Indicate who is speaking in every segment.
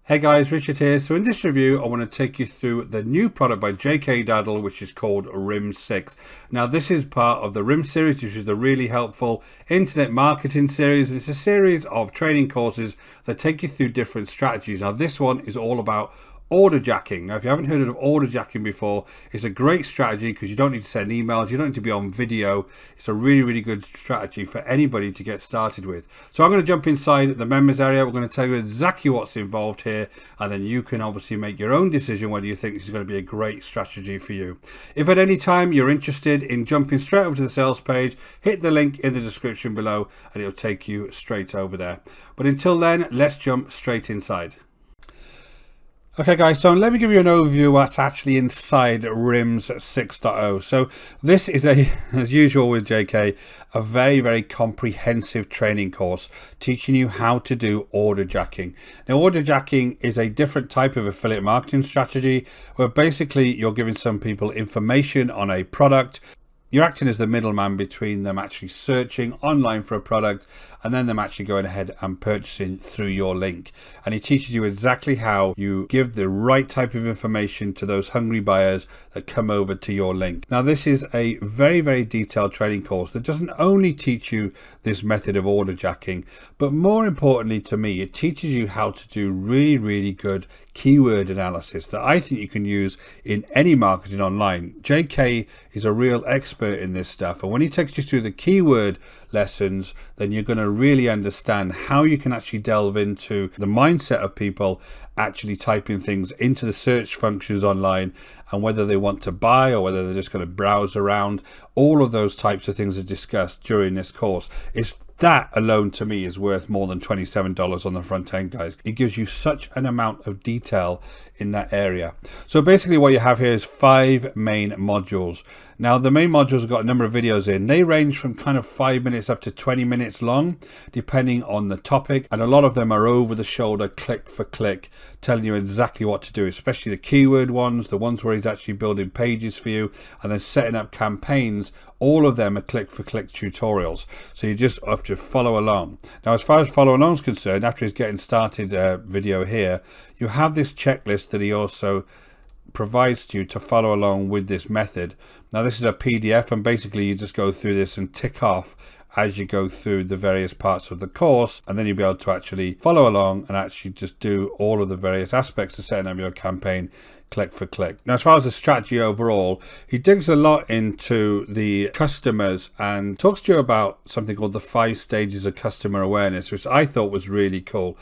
Speaker 1: Hey guys, Richard here. So in this review, I want to take you through the new product by Jaykay Dowdall, which is called RHIMS 6. Now this is part of the RHIMS series, which is the really helpful internet marketing series. It's a series of training courses that take you through different strategies. Now this one is all about order jacking. Now, if you haven't heard of order jacking before, it's a great strategy because you don't need to send emails, you don't need to be on video. It's a really good strategy for anybody to get started with. So I'm going to jump inside the members area. We're going to tell you exactly what's involved here, and then you can obviously make your own decision whether you think this is going to be a great strategy for you. If at any time you're interested in jumping straight over to the sales page, hit the link in the description below and it'll take you straight over there. But until then, let's jump straight inside. Okay guys, so let me give you an overview of what's actually inside RHIMS 6.0. So this is as usual with Jaykay, a very comprehensive training course teaching you how to do order jacking. Now order jacking is a different type of affiliate marketing strategy where basically you're giving some people information on a product. You're acting as the middleman between them actually searching online for a product and then them actually going ahead and purchasing through your link. And he teaches you exactly how you give the right type of information to those hungry buyers that come over to your link. Now this is a very detailed training course that doesn't only teach you this method of order jacking, but more importantly to me, it teaches you how to do really good keyword analysis that I think you can use in any marketing online. Jaykay is a real expert in this stuff, and when he takes you through the keyword lessons, then you're going to really understand how you can actually delve into the mindset of people actually typing things into the search functions online, and whether they want to buy or whether they're just going to browse around. All of those types of things are discussed during this course. That alone to me is worth more than $27 on the front end, guys. It gives you such an amount of detail in that area. So basically what you have here is 5 main modules. Now the main modules have got a number of videos in. They range from kind of 5 minutes up to 20 minutes long, depending on the topic. And a lot of them are over the shoulder, click for click, telling you exactly what to do, especially the keyword ones, the ones where he's actually building pages for you and then setting up campaigns. All of them are click for click tutorials. So you just have to follow along. Now, as far as follow along is concerned, after his getting started video here, you have this checklist that he also provides to you to follow along with this method. Now this is a PDF, and basically you just go through this and tick off as you go through the various parts of the course, and then you'll be able to actually follow along and actually just do all of the various aspects of setting up your campaign click for click. Now as far as the strategy overall, he digs a lot into the customers and talks to you about something called the 5 stages of customer awareness, which I thought was really cool.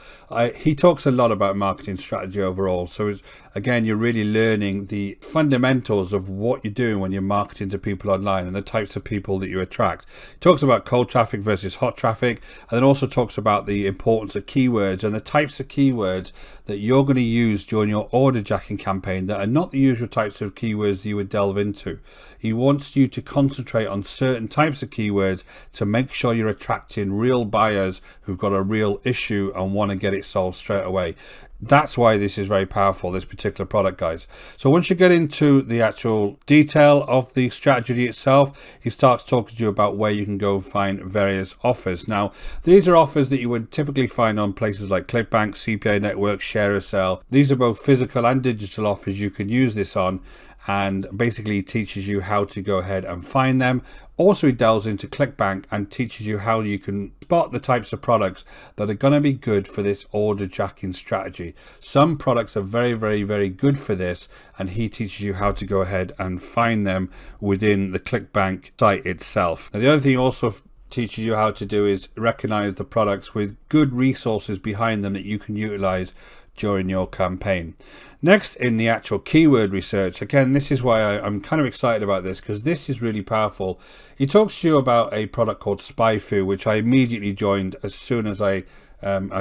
Speaker 1: He talks a lot about marketing strategy overall, so again, you're really learning the fundamentals of what you're doing when you're marketing to people online and the types of people that you attract. He talks about cold traffic versus hot traffic, and then also talks about the importance of keywords and the types of keywords that you're going to use during your order jacking campaign that are not the usual types of keywords you would delve into. He wants you to concentrate on certain types of keywords to make sure you're attracting real buyers who've got a real issue and want to get it solved straight away. That's why this is very powerful, this particular product, guys. So once you get into the actual detail of the strategy itself, he starts talking to you about where you can go and find various offers. Now, these are offers that you would typically find on places like ClickBank, CPA Network, ShareASell. These are both physical and digital offers you can use this on, and basically teaches you how to go ahead and find them. Also, he delves into ClickBank and teaches you how you can spot the types of products that are going to be good for this order jacking strategy. Some products are very good for this, and he teaches you how to go ahead and find them within the ClickBank site itself. Now, the other thing he also teaches you how to do is recognize the products with good resources behind them that you can utilize during your campaign. Next, in the actual keyword research, again, this is why I'm kind of excited about this, because this is really powerful. He talks to you about a product called SpyFu, which I immediately joined as soon as I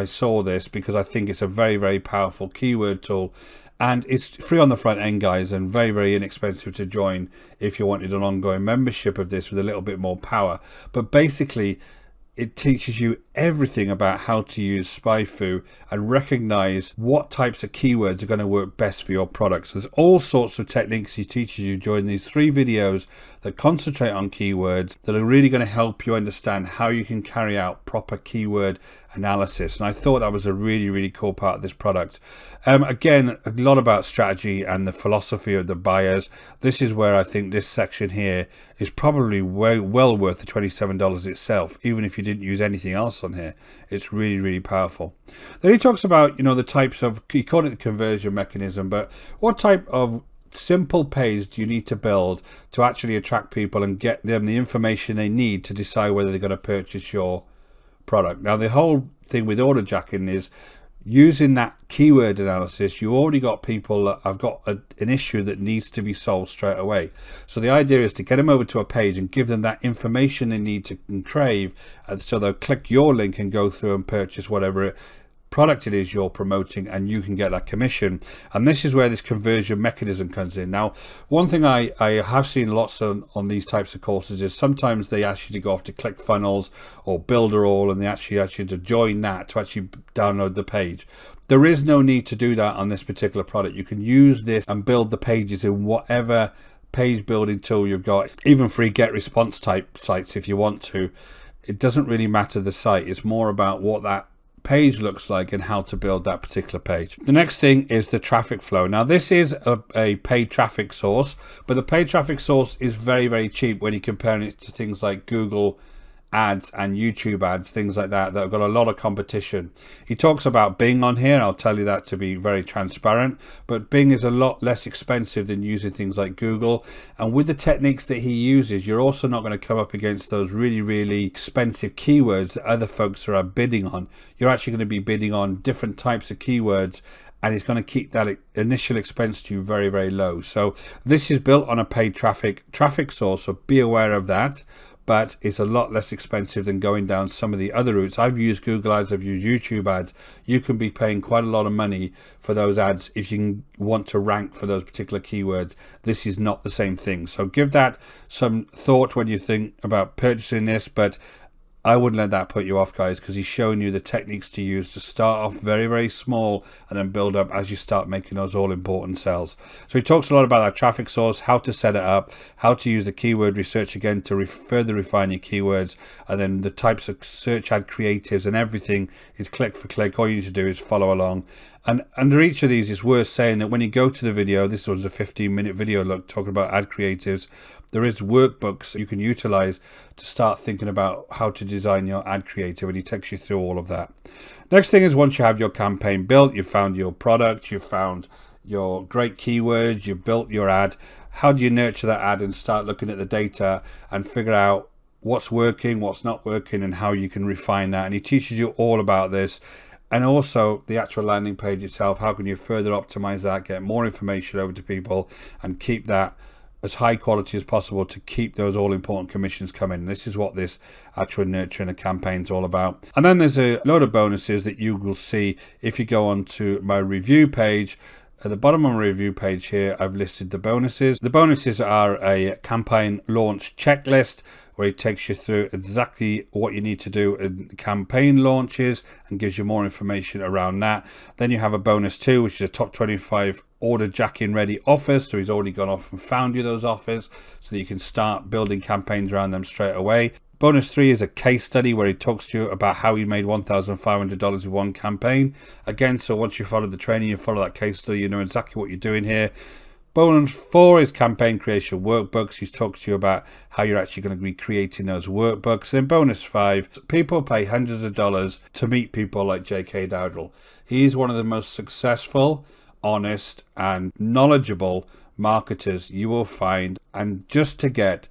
Speaker 1: saw this, because I think it's a very powerful keyword tool, and it's free on the front end, guys, and very inexpensive to join if you wanted an ongoing membership of this with a little bit more power. But basically, it teaches you everything about how to use SpyFu and recognize what types of keywords are going to work best for your products. There's all sorts of techniques he teaches you during these 3 videos that concentrate on keywords that are really going to help you understand how you can carry out proper keyword analysis. And I thought that was a really, really cool part of this product. Again, a lot about strategy and the philosophy of the buyers. This is where I think this section here is probably well worth the $27 itself, even if you didn't use anything else on here. It's really, really powerful. Then he talks about, the types of, he called it the conversion mechanism, but what type of simple page do you need to build to actually attract people and get them the information they need to decide whether they're going to purchase your product. Now, the whole thing with order jacking is using that keyword analysis. You already got people that have got an issue that needs to be solved straight away. So the idea is to get them over to a page and give them that information they need to crave, so they'll click your link and go through and purchase whatever product it is you're promoting, and you can get that commission. And this is where this conversion mechanism comes in. Now, one thing I have seen lots on these types of courses is sometimes they ask you to go off to ClickFunnels or Builderall, and they actually ask you to join that to actually download the page. There is no need to do that on this particular product. You can use this and build the pages in whatever page building tool you've got, even free get response type sites if you want to. It doesn't really matter the site. It's more about what that page looks like and how to build that particular page. The next thing is the traffic flow. Now, this is a paid traffic source, but the paid traffic source is very, very cheap when you're comparing it to things like Google ads and YouTube ads, things like that have got a lot of competition. He talks about Bing on here. I'll tell you that to be very transparent, but Bing is a lot less expensive than using things like Google. And with the techniques that he uses, you're also not going to come up against those really, really expensive keywords that other folks are bidding on. You're actually going to be bidding on different types of keywords, and it's going to keep that initial expense to you very, very low. So this is built on a paid traffic source, so be aware of that. But it's a lot less expensive than going down some of the other routes. I've used Google ads, I've used YouTube ads. You can be paying quite a lot of money for those ads if you want to rank for those particular keywords. This is not the same thing. So give that some thought when you think about purchasing this, but I wouldn't let that put you off, guys, because he's showing you the techniques to use to start off very, very small and then build up as you start making those all important sales. So he talks a lot about that traffic source, how to set it up, how to use the keyword research again to further refine your keywords, and then the types of search ad creatives, and everything is click for click. All you need to do is follow along. And under each of these, it's worth saying that when you go to the video, this was a 15-minute video talking about ad creatives. There is workbooks you can utilize to start thinking about how to design your ad creative, and he takes you through all of that. Next thing is, once you have your campaign built, you've found your product, you've found your great keywords, you've built your ad, how do you nurture that ad and start looking at the data and figure out what's working, what's not working, and how you can refine that. And he teaches you all about this. And also the actual landing page itself, how can you further optimize that, get more information over to people, and keep that as high quality as possible to keep those all important commissions coming. This is what this actual nurturing a campaign is all about. And then there's a load of bonuses that you will see if you go on to my review page. At the bottom of my review page here, I've listed the bonuses. The bonuses are a campaign launch checklist where it takes you through exactly what you need to do in campaign launches and gives you more information around that. Then you have a bonus 2, which is a top 25 order jacking ready offers. So he's already gone off and found you those offers so that you can start building campaigns around them straight away. Bonus 3 is a case study where he talks to you about how he made $1,500 with one campaign. Again, so once you follow the training, you follow that case study, you know exactly what you're doing here. Bonus 4 is campaign creation workbooks. He's talked to you about how you're actually going to be creating those workbooks. And bonus 5, people pay hundreds of dollars to meet people like Jaykay Dowdall. He's one of the most successful, honest, and knowledgeable marketers you will find. And just to get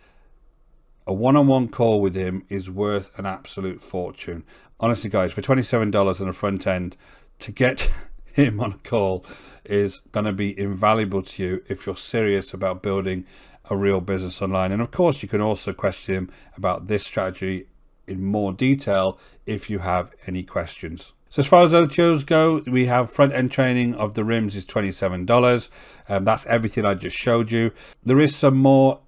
Speaker 1: a one-on-one call with him is worth an absolute fortune. Honestly, guys, for $27 on the front end, to get him on a call is going to be invaluable to you if you're serious about building a real business online. And of course, you can also question him about this strategy in more detail if you have any questions. So as far as other tools go, we have front-end training of the RHIMS is $27. That's everything I just showed you. There is some more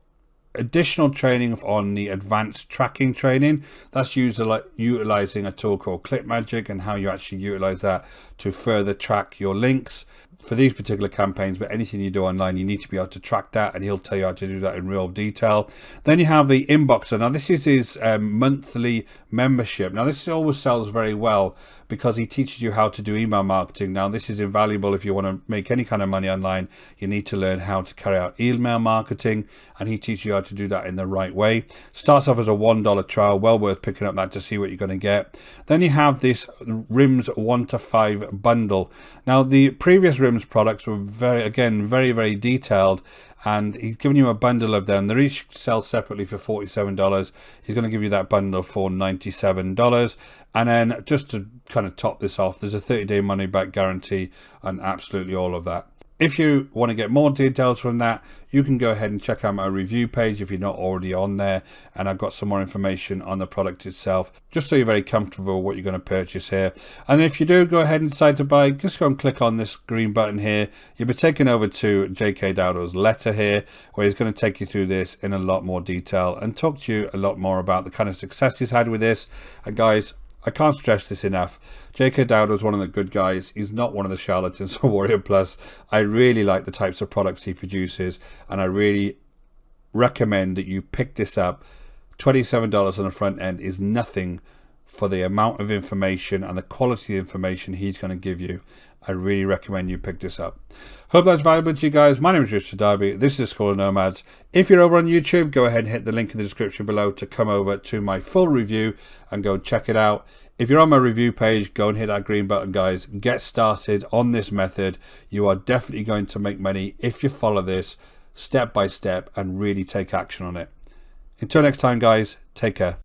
Speaker 1: additional training on the advanced tracking training. That's utilizing a tool called ClickMagick and how you actually utilize that to further track your links for these particular campaigns. But anything you do online, you need to be able to track that, and he'll tell you how to do that in real detail. Then you have the Inboxxr. Now this is his monthly membership. Now this always sells very well because he teaches you how to do email marketing. Now this is invaluable if you want to make any kind of money online. You need to learn how to carry out email marketing, and he teaches you how to do that in the right way. Starts off as a $1 trial, well worth picking up that to see what you're going to get. Then you have this RHIMS 1 to 5 bundle. Now the previous RHIMS products were very detailed, and he's giving you a bundle of them. They each sell separately for $47. He's going to give you that bundle for $97. And then just to kind of top this off, there's a 30-day money back guarantee and absolutely all of that. If you want to get more details from that, you can go ahead and check out my review page if you're not already on there, and I've got some more information on the product itself, just so you're very comfortable with what you're going to purchase here. And if you do go ahead and decide to buy, just go and click on this green button here. You'll be taken over to Jaykay Dowdall's letter here, where he's going to take you through this in a lot more detail and talk to you a lot more about the kind of success he's had with this. And guys, I can't stress this enough. Jaykay Dowdall is one of the good guys. He's not one of the charlatans or Warrior Plus. I really like the types of products he produces, and I really recommend that you pick this up. $27 on the front end is nothing for the amount of information and the quality of information he's going to give you. I really recommend you pick this up. Hope that's valuable to you guys. My name is Richard Darby. This is School of Nomads. If you're over on YouTube, go ahead and hit the link in the description below to come over to my full review and go check it out. If you're on my review page, go and hit that green button, guys. Get started on this method. You are definitely going to make money if you follow this step by step and really take action on it. Until next time, guys, take care.